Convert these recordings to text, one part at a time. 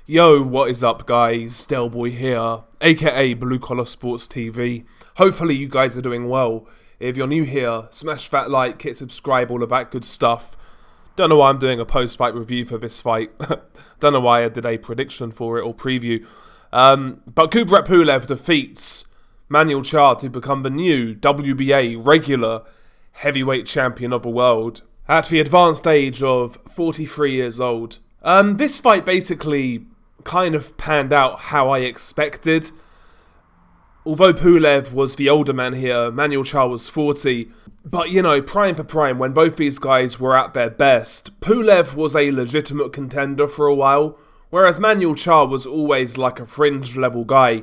Yo, what is up guys, Delboy here, aka Blue Collar Sports TV. Hopefully you guys are doing well. If you're new here, smash that like, hit subscribe, all of that good stuff. Don't know why I'm doing a post-fight review for this fight. Don't know why I did a prediction for it or preview. But Kubrat Pulev defeats Manuel Charr to become the new WBA regular heavyweight champion of the world at the advanced age of 43 years old. This fight basically kind of panned out how I expected. Although Pulev was the older man here, Manuel Charr was 40. But you know, prime for prime, when both these guys were at their best, Pulev was a legitimate contender for a while, whereas Manuel Charr was always like a fringe level guy.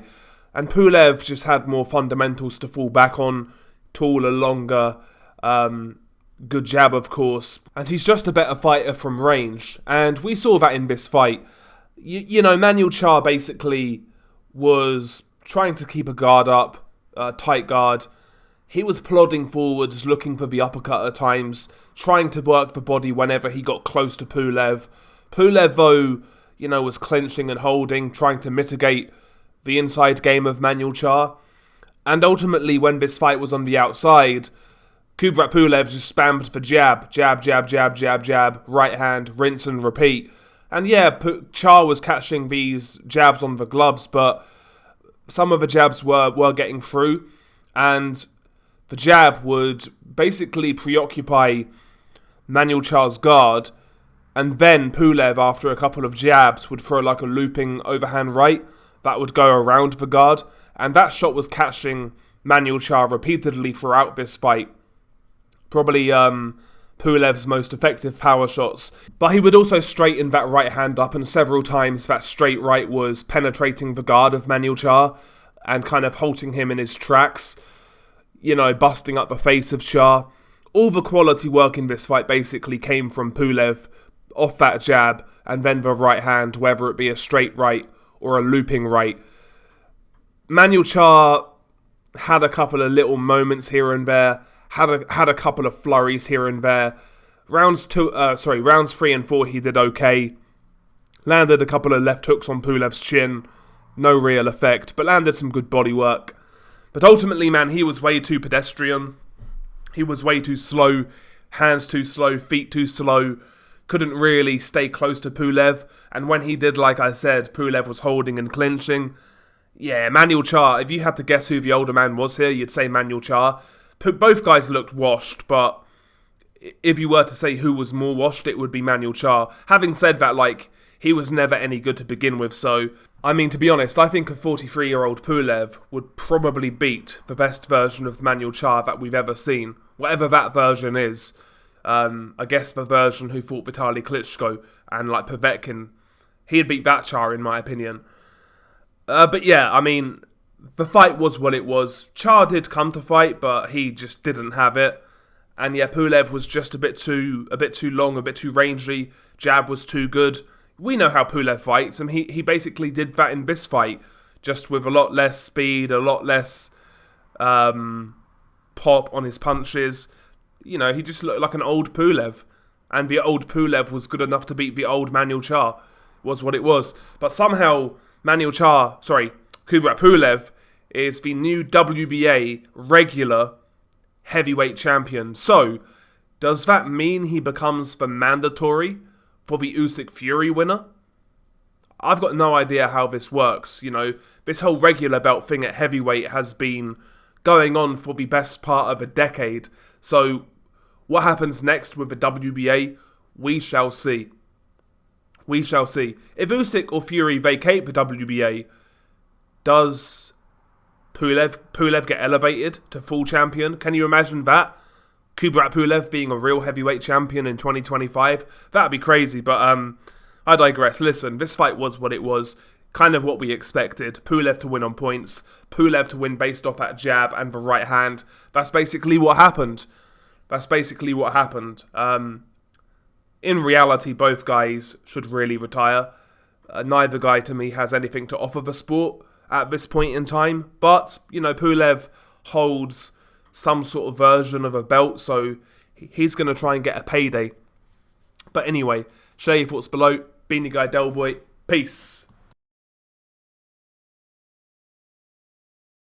And Pulev just had more fundamentals to fall back on, taller, longer, good jab of course, and he's just a better fighter from range, and we saw that in this fight. You know, Manuel Charr basically was trying to keep a guard up, tight guard. He was plodding forwards, looking for the uppercut at times, trying to work the body whenever he got close to Pulev. Pulev, though, you know, was clenching and holding, trying to mitigate the inside game of Manuel Charr. And ultimately, when this fight was on the outside, Kubrat Pulev just spammed the jab, jab, right hand, rinse and repeat. And yeah, Charr was catching these jabs on the gloves, but some of the jabs were getting through, and the jab would basically preoccupy Manuel Charr's guard, and then Pulev, after a couple of jabs, would throw like a looping overhand right that would go around the guard, and that shot was catching Manuel Charr repeatedly throughout this fight. Probably Pulev's most effective power shots. But he would also straighten that right hand up, and several times that straight right was penetrating the guard of Manuel Charr and kind of halting him in his tracks, you know, busting up the face of Charr. All the quality work in this fight basically came from Pulev off that jab and then the right hand, whether it be a straight right or a looping right. Manuel Charr had a couple of little moments here and there, had a couple of flurries here and there. Rounds 3 and 4 he did okay. Landed a couple of left hooks on Pulev's chin. No real effect, but landed some good body work. But ultimately, man, he was way too pedestrian. He was way too slow. Hands too slow, feet too slow. Couldn't really stay close to Pulev. And when he did, like I said, Pulev was holding and clinching. Yeah, Manuel Charr, if you had to guess who the older man was here, you'd say Manuel Charr. Both guys looked washed, but if you were to say who was more washed, it would be Manuel Charr. Having said that, like, he was never any good to begin with, so, I mean, to be honest, I think a 43-year-old Pulev would probably beat the best version of Manuel Charr that we've ever seen, whatever that version is. I guess the version who fought Vitaly Klitschko and, like, Povetkin, he'd beat that Charr, in my opinion. But yeah, I mean, the fight was what it was. Charr did come to fight, but he just didn't have it. And yeah, Pulev was just a bit too long, a bit too rangy. Jab was too good. We know how Pulev fights, and he basically did that in this fight, just with a lot less speed, a lot less pop on his punches. You know, he just looked like an old Pulev. And the old Pulev was good enough to beat the old Manuel Charr, was what it was. But somehow, Kubrat Pulev is the new WBA regular heavyweight champion. So, does that mean he becomes the mandatory for the Usyk Fury winner? I've got no idea how this works. You know, this whole regular belt thing at heavyweight has been going on for the best part of a decade. So, what happens next with the WBA? We shall see. We shall see. If Usyk or Fury vacate the WBA, does Pulev get elevated to full champion? Can you imagine that? Kubrat Pulev being a real heavyweight champion in 2025? That'd be crazy, but I digress. Listen, this fight was what it was. Kind of what we expected. Pulev to win on points. Pulev to win based off that jab and the right hand. That's basically what happened. In reality, both guys should really retire. Neither guy, to me, has anything to offer the sport at this point in time. But, you know, Pulev holds some sort of version of a belt, so he's going to try and get a payday. But anyway, share your thoughts below. Beanie Guy Delboy. Peace.